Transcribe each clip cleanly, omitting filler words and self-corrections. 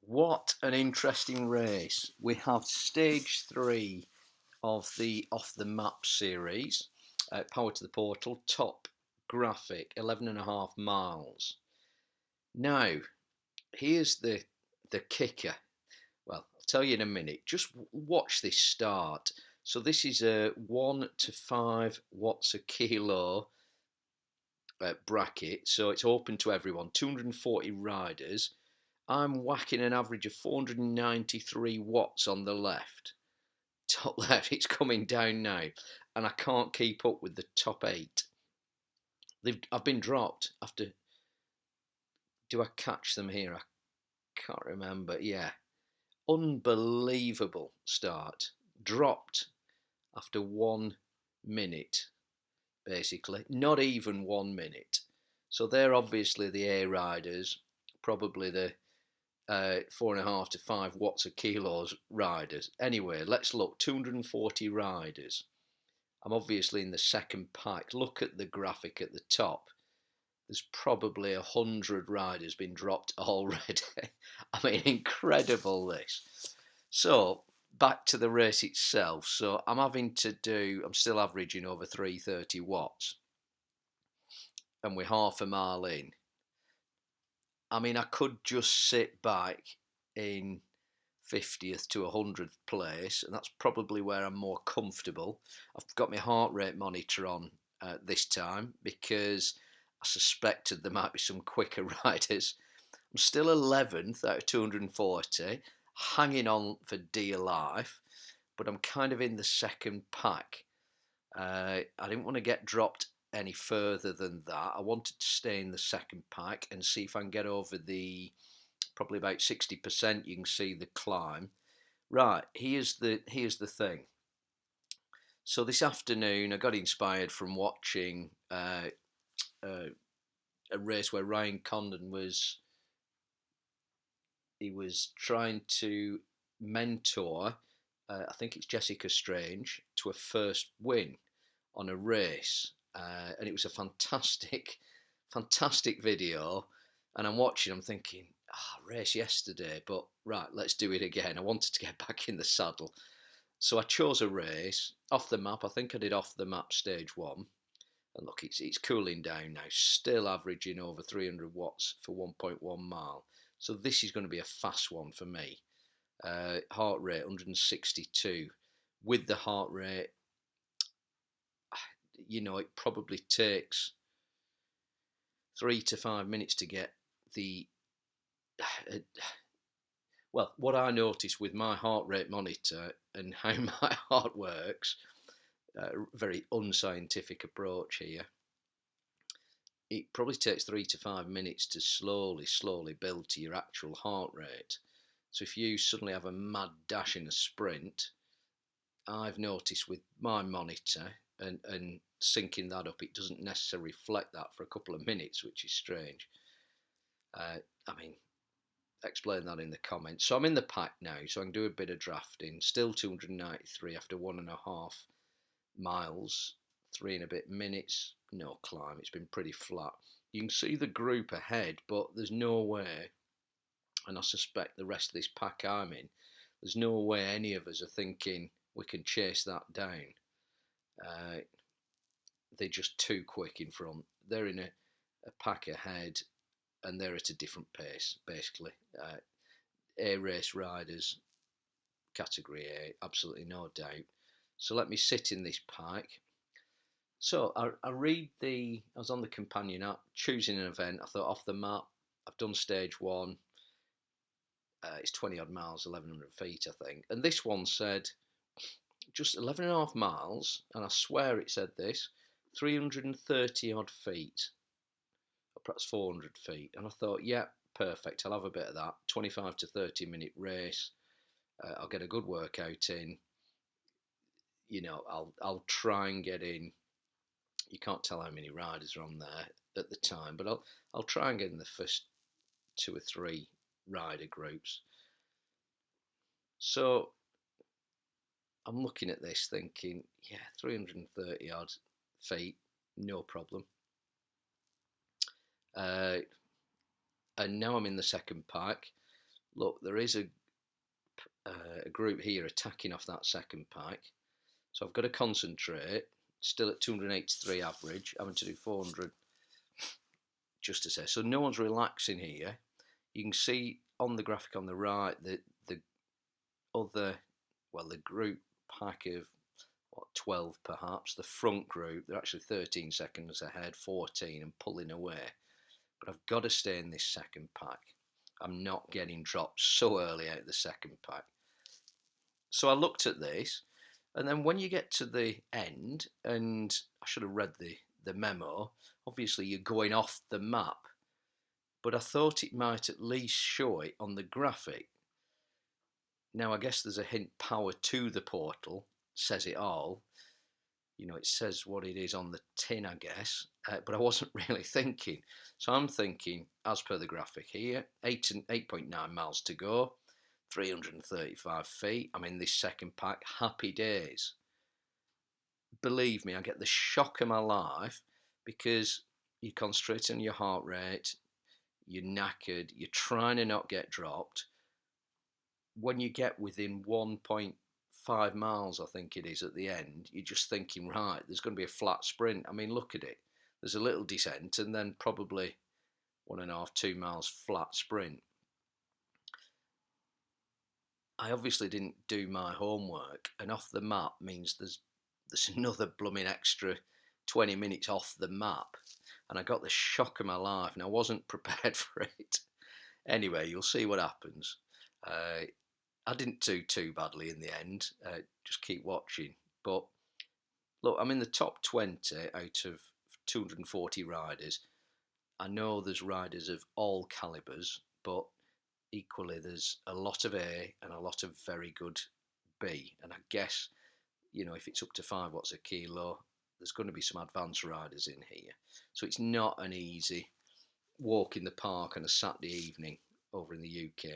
What an interesting race. We have stage 3 of the Off the Map series, Power to the Portal, top graphic, 11.5 miles. Now, here's the kicker. Well, I'll tell you in a minute. Just watch this start. So this is a 1 to 5 watts a kilo bracket, so it's open to everyone. 240 riders. I'm whacking an average of 493 watts on the left. Top left, it's coming down now, and I can't keep up with the top 8. I've been dropped after. Do I catch them here? I can't remember. Yeah, unbelievable start. Dropped after 1 minute, basically. Not even 1 minute. So they're obviously the A riders, probably the 4.5 to 5 watts a kilos riders. Anyway, let's look. 240 riders. I'm obviously in the second pack. Look at the graphic at the top. There's probably 100 riders been dropped already. I mean, incredible this. So back to the race itself. So I'm still averaging over 330 watts, and we're half a mile in. I mean, I could just sit back in 50th to 100th place, and that's probably where I'm more comfortable. I've got my heart rate monitor on this time because I suspected there might be some quicker riders. I'm still 11th out of 240, hanging on for dear life, but I'm kind of in the second pack. I didn't want to get dropped any further than that. I wanted to stay in the second pack and see if I can get over the probably about 60%. You can see the climb. Right, here's the thing. So this afternoon, I got inspired from watching a race where Ryan Condon was trying to mentor. I think it's Jessica Strange to a first win on a race, and it was a fantastic video. And I'm watching, I'm thinking, race yesterday, but right, let's do it again. I wanted to get back in the saddle. So I chose a race off the map. I think I did off the map stage 1. And look, it's cooling down now, still averaging over 300 watts for 1.1 mile. So this is going to be a fast one for me. Heart rate 162. With the heart rate, it probably takes 3 to 5 minutes to get the well, what I notice with my heart rate monitor and how my heart works, very unscientific approach here. It probably takes 3 to 5 minutes to slowly build to your actual heart rate. So if you suddenly have a mad dash in a sprint, I've noticed with my monitor and syncing that up, it doesn't necessarily reflect that for a couple of minutes, which is strange. I mean, explain that in the comments. So I'm in the pack now, so I can do a bit of drafting. Still 293 after 1.5 miles, 3 and a bit minutes. No climb, it's been pretty flat. You can see the group ahead, but there's no way, and I suspect the rest of this pack I'm in, there's no way any of us are thinking we can chase that down. They're just too quick in front. They're in a pack ahead, and they're at a different pace, basically. A race riders, category A, absolutely no doubt. So let me sit in this pack. So I was on the companion app, choosing an event. I thought off the map, I've done stage 1. It's 20 odd miles, 1100 feet, I think. And this one said just 11.5 miles, and I swear it said this, 330 odd feet, or perhaps 400 feet. And I thought, yeah, perfect, I'll have a bit of that. 25 to 30 minute race. I'll get a good workout in. I'll try and get in. You can't tell how many riders are on there at the time, but I'll try and get in the first 2 or 3 rider groups. So I'm looking at this thinking, yeah, 330 odd feet, no problem. And now I'm in the second pack. look, there is a group here attacking off that second pack. So I've got to concentrate, still at 283 average, having to do 400 just to say. So no one's relaxing here. You can see on the graphic on the right that the other, well, the group pack of what, 12 perhaps, the front group, they're actually 13 seconds ahead, 14 and pulling away. But I've got to stay in this second pack. I'm not getting dropped so early out of the second pack. So I looked at this, and then when you get to the end, and I should have read the memo, obviously you're going off the map, but I thought it might at least show it on the graphic. Now I guess there's a hint power to the portal, says it all. You know, it says what it is on the tin, I guess, but I wasn't really thinking. So I'm thinking, as per the graphic here, 8.9 miles to go, 335 feet. I'm in this second pack, happy days. Believe me, I get the shock of my life because you're concentrating on your heart rate, you're knackered, you're trying to not get dropped. When you get within 1.5 miles, I think it is, at the end, you're just thinking, right, there's going to be a flat sprint. I mean, look at it. There's a little descent and then probably 1.5, 2 miles flat sprint. I obviously didn't do my homework, and off the map means there's another blooming extra 20 minutes off the map, and I got the shock of my life, and I wasn't prepared for it. Anyway, you'll see what happens. I didn't do too badly in the end. Just keep watching. But look, I'm in the top 20 out of 240 riders. I know there's riders of all calibers, but equally there's a lot of A and a lot of very good B. And I guess, you know, if it's up to 5 watts a kilo, there's going to be some advanced riders in here. So it's not an easy walk in the park on a Saturday evening over in the UK.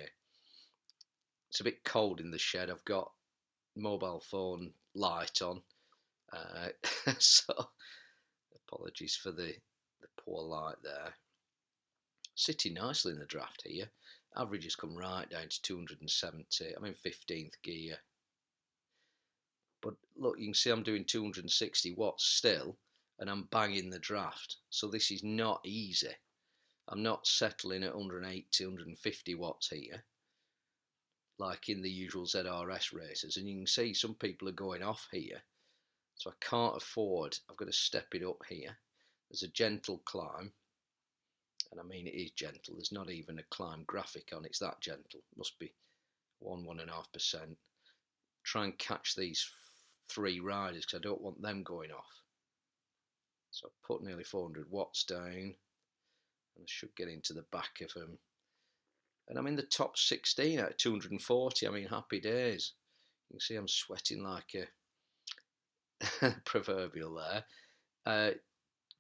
It's a bit cold in the shed. I've got mobile phone light on, so apologies for the poor light there. Sitting nicely in the draft here. Average has come right down to 270. I'm in 15th gear. But look, you can see I'm doing 260 watts still, and I'm banging the draft. So this is not easy. I'm not settling at 180, 150 watts here, like in the usual ZRS races. And you can see some people are going off here. So I can't afford, I've got to step it up here. There's a gentle climb. And I mean, it is gentle. There's not even a climb graphic on. It's that gentle. Must be 1.5%. Try and catch these 3 riders because I don't want them going off. So I put nearly 400 watts down. And I should get into the back of them. And I'm in the top 16 out of 240. I mean, happy days. You can see I'm sweating like a proverbial there.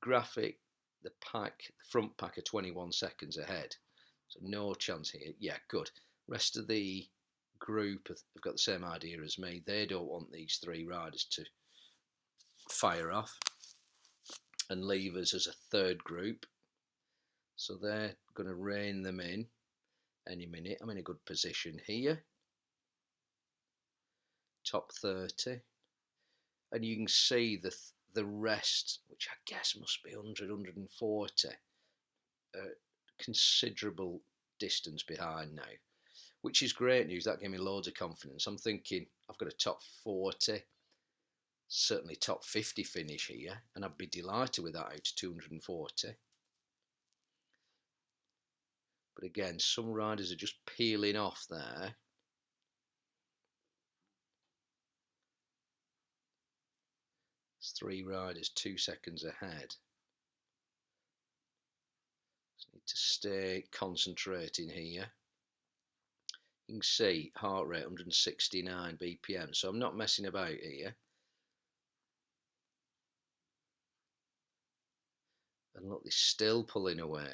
Graphic, the front pack are 21 seconds ahead. So no chance here. Yeah, good. Rest of the group have got the same idea as me. They don't want these 3 riders to fire off and leave us as a third group. So they're going to rein them in any minute. I'm in a good position here. Top 30. And you can see the rest, which I guess must be 100, 140, considerable distance behind now, which is great news. That gave me loads of confidence. I'm thinking I've got a top 40, certainly top 50 finish here, and I'd be delighted with that out of 240. But again, some riders are just peeling off there. There's 3 riders 2 seconds ahead. Just need to stay concentrating here. You can see heart rate 169 BPM, so I'm not messing about here. And look, they're still pulling away.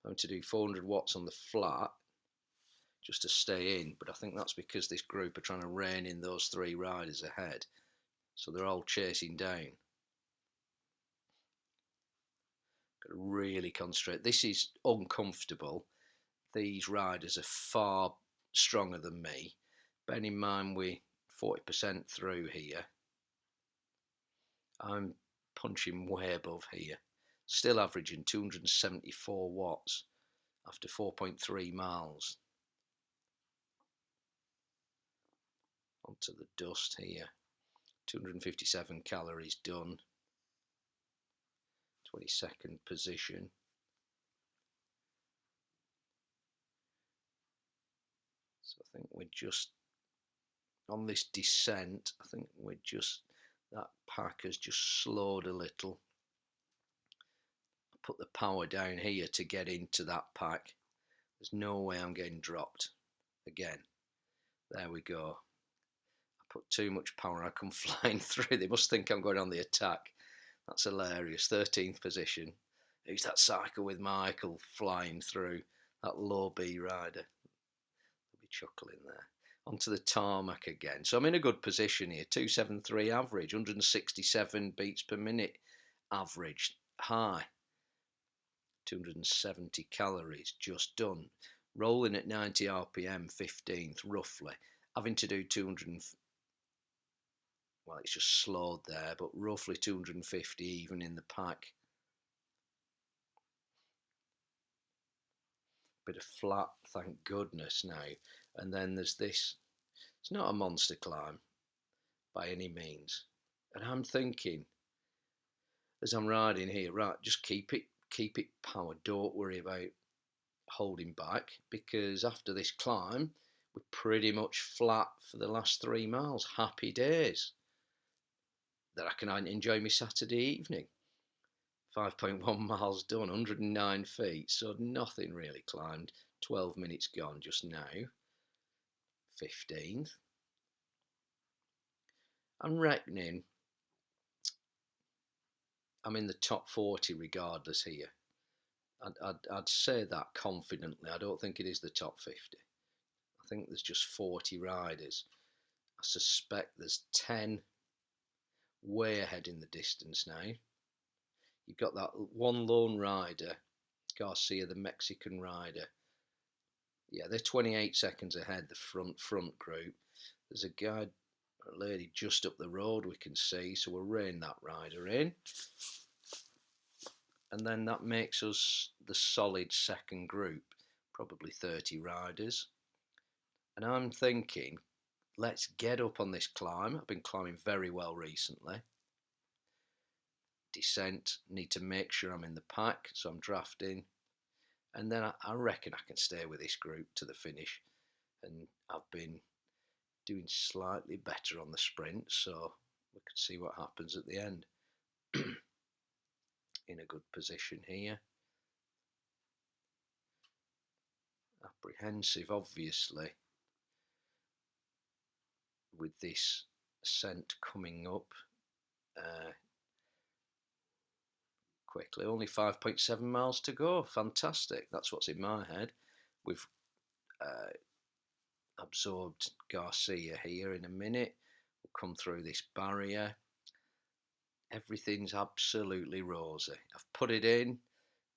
I'm going to do 400 watts on the flat just to stay in, but I think that's because this group are trying to rein in those 3 riders ahead, so they're all chasing down. Got to really concentrate. This is uncomfortable. these riders are far stronger than me. Bearing in mind we're 40% through here, I'm punching way above here. Still averaging 274 watts after 4.3 miles. Onto the dust here. 257 calories done. 22nd position. So I think we're just on this descent. I think we're just, that pack has just slowed a little. I put the power down here to get into that pack. There's no way I'm getting dropped again. There we go. I put too much power. I come flying through. They must think I'm going on the attack. That's hilarious. 13th position. Who's that cycle with Michael flying through? That low B rider. They'll be chuckling there. Onto the tarmac again. So I'm in a good position here. 273 average, 167 beats per minute average. High. 270 calories just done. Rolling at 90 RPM, 15th roughly. Having to do 200, well, it's just slowed there, but roughly 250 even in the pack. Bit of flat, thank goodness now. And then there's this. It's not a monster climb by any means. And I'm thinking, as I'm riding here, right, just keep it powered. Don't worry about holding back, because after this climb, we're pretty much flat for the last 3 miles. Happy days. That I can enjoy my Saturday evening. 5.1 miles done, 109 feet, so nothing really climbed. 12 minutes gone just now. 15th. I'm reckoning I'm in the top 40 regardless here. I'd say that confidently. I don't think it is the top 50. I think there's just 40 riders. I suspect there's 10 way ahead in the distance now. You've got that one lone rider, Garcia, the Mexican rider. Yeah, they're 28 seconds ahead, the front group. There's a guy, a lady just up the road we can see, so we'll rein that rider in. And then that makes us the solid second group, probably 30 riders. And I'm thinking, let's get up on this climb. I've been climbing very well recently. Descent, need to make sure I'm in the pack, so I'm drafting. And then I reckon I can stay with this group to the finish. And I've been doing slightly better on the sprint, so we could see what happens at the end. In a good position here. Apprehensive, obviously, with this ascent coming up quickly. Only 5.7 miles to go. Fantastic. That's what's in my head. We've absorbed Garcia here in a minute. We'll come through this barrier. Everything's absolutely rosy. I've put it in,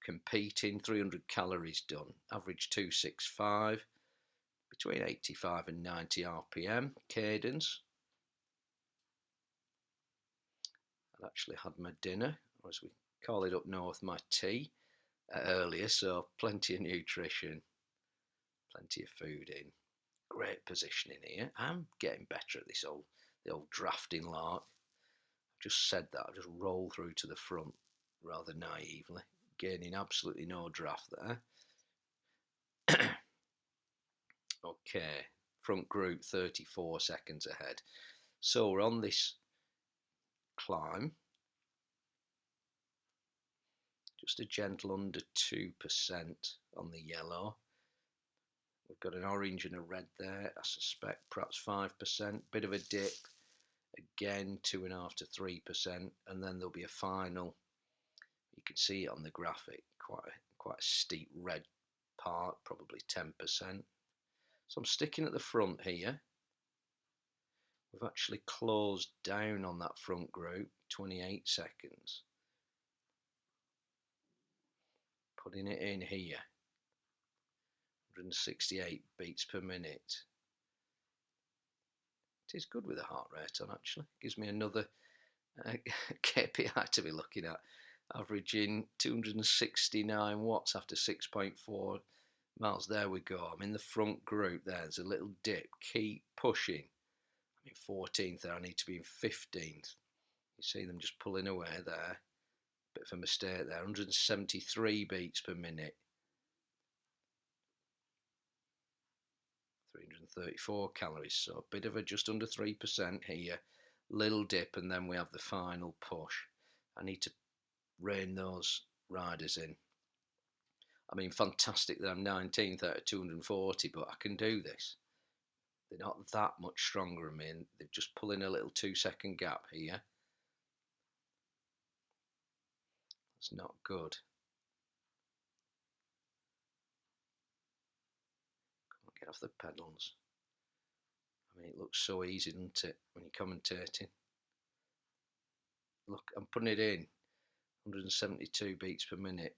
competing, 300 calories done. Average 265, between 85 and 90 RPM cadence. I'd actually had my dinner, or as we call it up north, my tea earlier, so plenty of nutrition, plenty of food in. Great positioning here. I'm getting better at this the old drafting lark. I've just said that. I've just rolled through to the front rather naively, gaining absolutely no draft there. Okay, front group 34 seconds ahead. So we're on this climb. Just a gentle under 2% on the yellow. We've got an orange and a red there. I suspect perhaps 5%. Bit of a dip. Again, 2.5 to 3%. And then there'll be a final. You can see it on the graphic. Quite a steep red part, probably 10%. So I'm sticking at the front here. We've actually closed down on that front group, 28 seconds. Putting it in here. 168 beats per minute. It is good with a heart rate on, actually. Gives me another KPI to be looking at. Averaging 269 watts after 6.4 miles. There we go. I'm in the front group there. There's a little dip. Keep pushing. I'm in 14th there. I need to be in 15th. You see them just pulling away there. Bit of a mistake there. 173 beats per minute. 334 calories. So a bit of a just under 3% here. Little dip, and then we have the final push. I need to rein those riders in. I mean, fantastic that I'm 19th out of 240, but I can do this. They're not that much stronger than me, and they're just pulling a little 2-second gap here. That's not good. Come on, get off the pedals. I mean, it looks so easy, doesn't it, when you're commentating? Look, I'm putting it in. 172 beats per minute.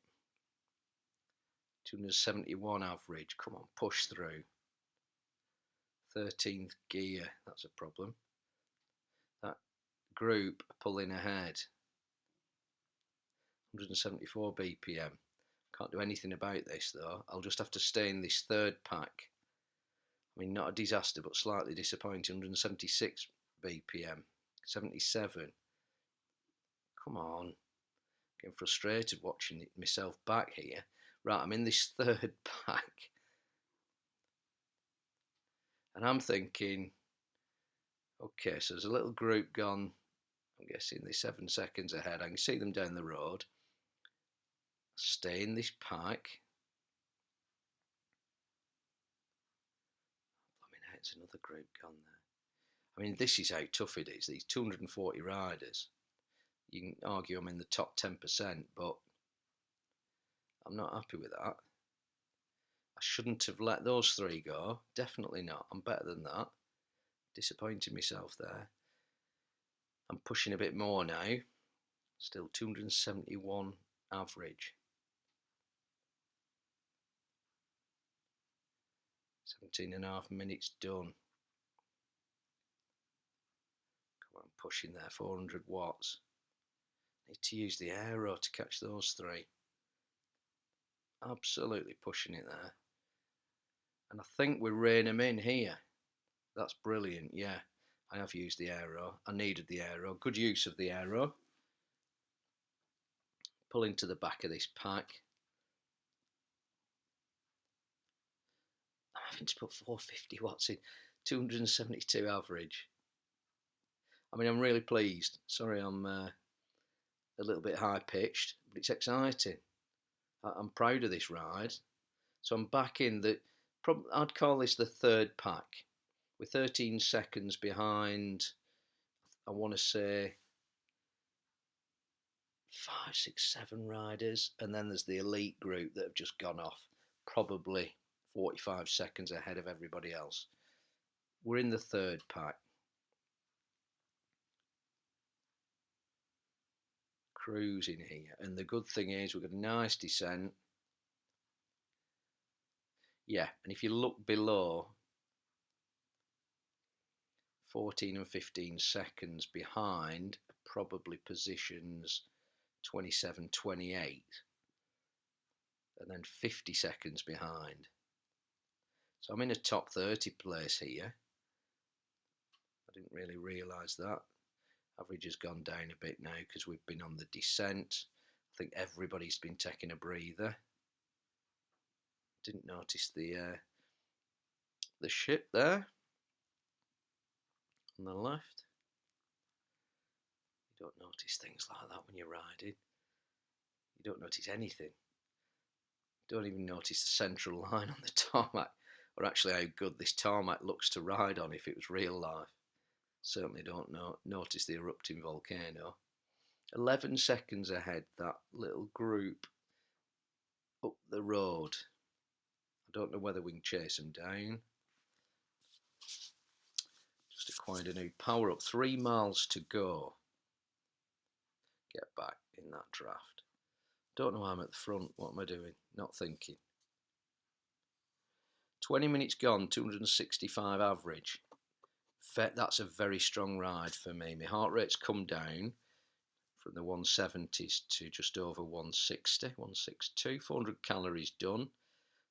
271 average. Come on, push through. 13th gear. That's a problem. That group pulling ahead. 174 BPM. Can't do anything about this though. I'll just have to stay in this third pack. I mean, not a disaster, but slightly disappointing. 176 BPM. 77. Come on. Getting frustrated watching myself back here. Right, I'm in this third pack. And I'm thinking, okay, so there's a little group gone, I'm guessing they're 7 seconds ahead. I can see them down the road. Stay in this pack. It's another group gone there. I mean, this is how tough it is. These 240 riders. You can argue I'm in the top 10%, but I'm not happy with that. I shouldn't have let those three go. Definitely not. I'm better than that. Disappointing myself there. I'm pushing a bit more now. Still 271 average. 17.5 minutes done. Come on, pushing there, 400 watts. Need to use the aero to catch those three. Absolutely pushing it there. And I think we're reining them in here. That's brilliant, yeah. I have used the aero. I needed the aero. Good use of the aero. Pull into the back of this pack. I'm having to put 450 watts in. 272 average. I mean, I'm really pleased. Sorry, I'm a little bit high pitched, but it's exciting. I'm proud of this ride. So I'm back in the, I'd call this the third pack. We're 13 seconds behind, I want to say 5, 6, 7 riders, and then there's the elite group that have just gone off, probably 45 seconds ahead of everybody else. We're in the third pack. Cruising here, and the good thing is we've got a nice descent. Yeah, and if you look below, 14 and 15 seconds behind, probably positions 27, 28, and then 50 seconds behind. So I'm in a top 30 place here. I didn't really realise that. Average has gone down a bit now because we've been on the descent. I think everybody's been taking a breather. Didn't notice the ship there on the left. You don't notice things like that when you're riding. You don't notice anything. You don't even notice the central line on the tarmac, or actually how good this tarmac looks to ride on if it was real life. Certainly don't notice the erupting volcano. 11 seconds ahead, that little group up the road. I don't know whether we can chase them down. Just acquired a new power up. 3 miles to go. Get back in that draft. Don't know why I'm at the front. What am I doing? Not thinking. 20 minutes gone, 265 average. That's a very strong ride for me. My heart rate's come down from the 170s to just over 160, 162, 400 calories done.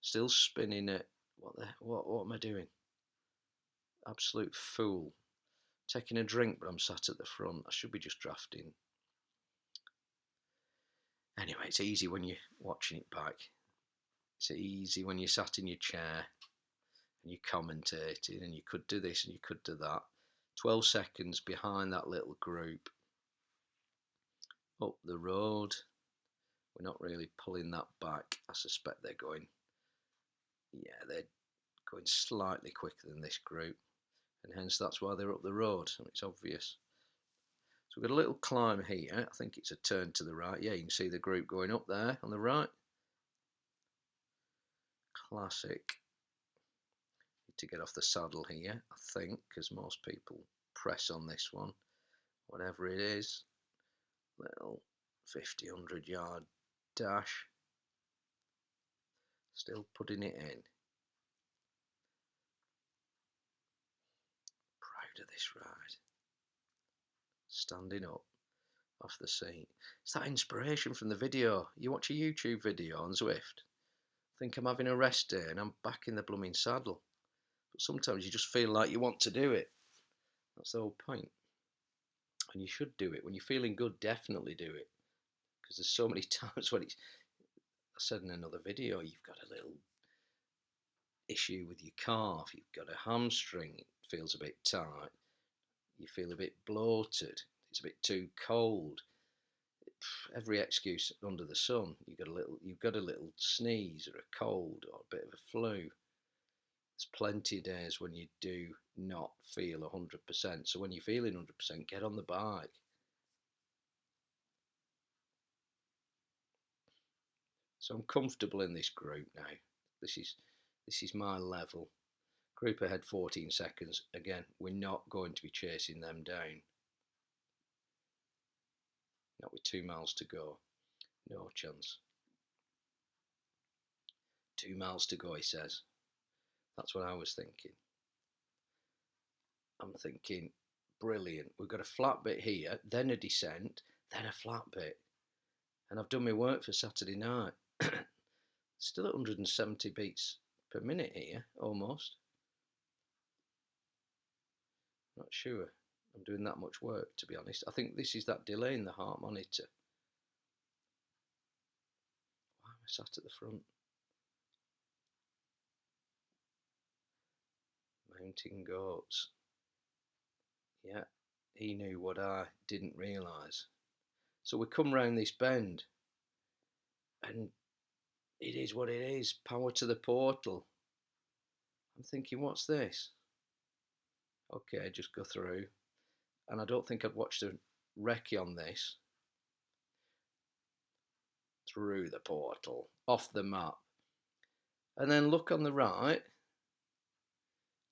Still spinning at, what am I doing? Absolute fool. Taking a drink, but I'm sat at the front. I should be just drafting. Anyway, it's easy when you're watching it back. It's easy when you're sat in your chair and you're commentating and you could do this and you could do that. 12 seconds behind that little group. Up the road. We're not really pulling that back. I suspect they're going, yeah, they're going slightly quicker than this group. And hence that's why they're up the road. And it's obvious. So we've got a little climb here. I think it's a turn to the right. Yeah, you can see the group going up there on the right. Classic. Need to get off the saddle here, I think, because most people press on this one. Whatever it is. Little 50, 100 yard dash. Still putting it in. Proud of this ride. Standing up off the seat. It's that inspiration from the video. You watch a YouTube video on Zwift, think I'm having a rest day and I'm back in the blooming saddle. But sometimes you just feel like you want to do it. That's the whole point. And you should do it. When you're feeling good, definitely do it. Because there's so many times when it's, I said in another video, you've got a little issue with your calf, you've got a hamstring, it feels a bit tight, you feel a bit bloated, it's a bit too cold. Every excuse under the sun. You've got a little sneeze or a cold or a bit of a flu. There's plenty of days when you do not feel 100%. So when you're feeling 100%, get on the bike. So I'm comfortable in this group now. This is my level. Group ahead 14 seconds. Again, we're not going to be chasing them down. Not with 2 miles to go. No chance. 2 miles to go, he says. That's what I was thinking. I'm thinking, brilliant. We've got a flat bit here, then a descent, then a flat bit. And I've done my work for Saturday night. Still at 170 beats per minute here, almost. Not sure I'm doing that much work, to be honest. I think this is that delay in the heart monitor. Why am I sat at the front? Mountain goats. Yeah, he knew what I didn't realise. So we come round this bend, and it is what it is. Power to the portal. I'm thinking, what's this? Okay, just go through. And I don't think I'd watched a recce on this. Through the portal, off the map. And then look on the right.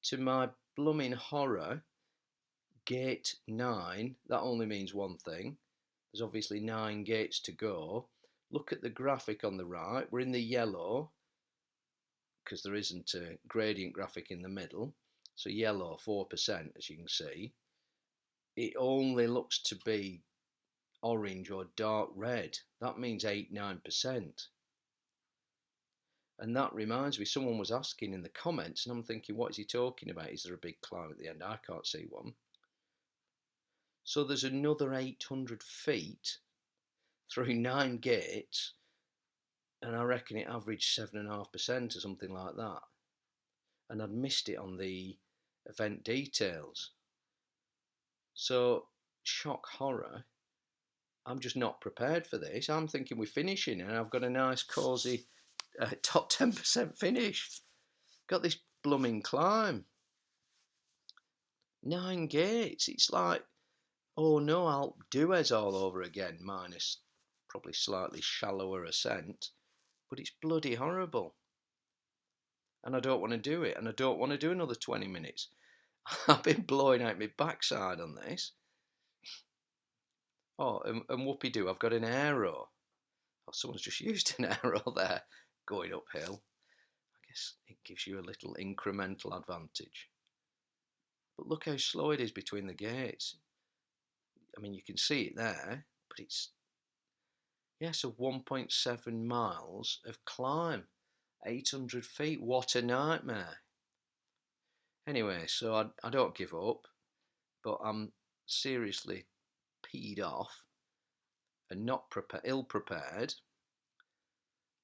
To my blooming horror, gate 9, that only means one thing. There's obviously 9 gates to go. Look at the graphic on the right. We're in the yellow because there isn't a gradient graphic in the middle. So yellow, 4%, as you can see. It only looks to be orange or dark red. That means 8-9%. And that reminds me, someone was asking in the comments, and I'm thinking, what is he talking about? Is there a big climb at the end? I can't see one. So there's another 800 feet through 9 gates, and I reckon it averaged 7.5% or something like that. And I'd missed it on the event details. So, shock horror. I'm just not prepared for this. I'm thinking we're finishing, and I've got a nice, cosy top 10% finish. Got this blooming climb. 9 gates. It's like, oh no, Alpe d'Huez all over again, minus probably slightly shallower ascent. But it's bloody horrible. And I don't want to do it. And I don't want to do another 20 minutes. I've been blowing out my backside on this. Oh, and whoopee-doo, I've got an aero. Oh, someone's just used an aero there, going uphill. I Yes, it gives you a little incremental advantage. But look how slow it is between the gates. I mean, you can see it there, but it's, yeah, so 1.7 miles of climb, 800 feet. What a nightmare. Anyway, so I don't give up, but I'm seriously peed off and not ill prepared.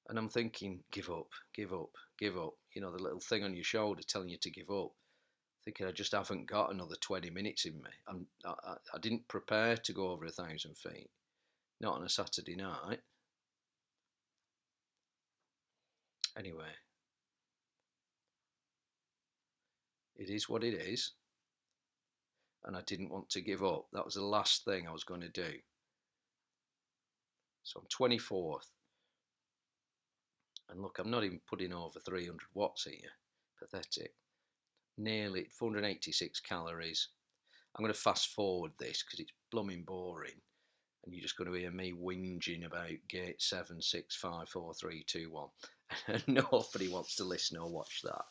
And I'm thinking, give up, give up, give up. You know, the little thing on your shoulder telling you to give up. Thinking I just haven't got another 20 minutes in me. I didn't prepare to go over 1,000 feet, not on a Saturday night. Anyway, it is what it is, and I didn't want to give up. That was the last thing I was going to do. So I'm 24th, and look, I'm not even putting over 300 watts here. Pathetic. Nearly 486 calories. I'm going to fast forward this because it's blooming boring, and you're just going to hear me whinging about gate 7, 6, 5, 4, 3, 2, 1. And nobody wants to listen or watch that.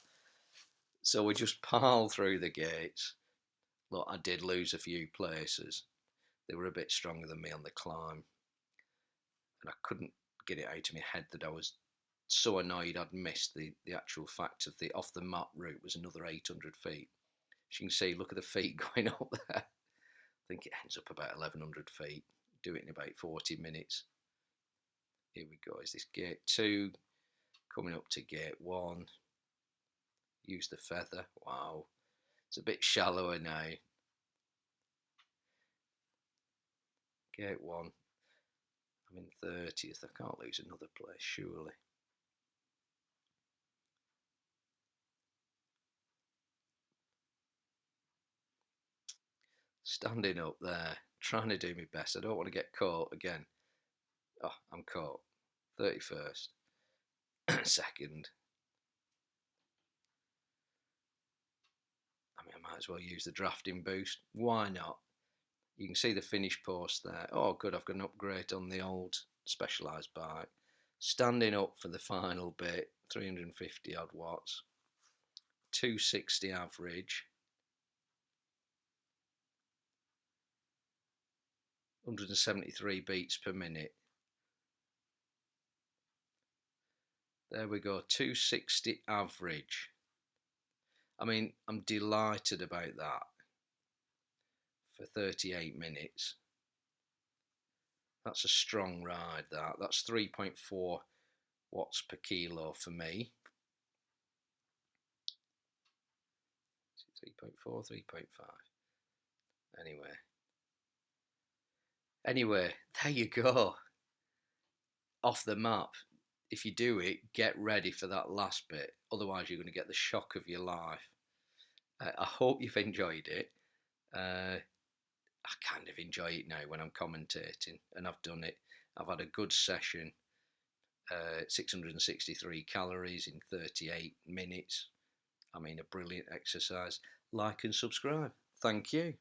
So we just pile through the gates. Look, I did lose a few places. They were a bit stronger than me on the climb. And I couldn't get it out of my head that I was so annoyed I'd missed the actual fact of the off the map route was another 800 feet. As you can see, look at the feet going up there. I think it ends up about 1,100 feet. Do it in about 40 minutes. Here we go. Is this gate 2 coming up to gate 1? Use the feather. Wow. It's a bit shallower now. Gate 1. I'm in 30th. I can't lose another place, surely. Standing up there, trying to do my best. I don't want to get caught again. Oh, I'm caught. 31st. Second. I mean, I might as well use the drafting boost. Why not? You can see the finish post there. Oh, good, I've got an upgrade on the old Specialized bike. Standing up for the final bit, 350 odd watts. 260 average. 173 beats per minute. There we go, 260 average. I mean, I'm delighted about that for 38 minutes. That's a strong ride, that. That's 3.4 watts per kilo for me. 3.4, 3.5. Anyway, there you go. Off the map. If you do it, get ready for that last bit. Otherwise, you're going to get the shock of your life. I hope you've enjoyed it. I kind of enjoy it now when I'm commentating, and I've done it. I've had a good session. 663 calories in 38 minutes. I mean, a brilliant exercise. Like and subscribe. Thank you.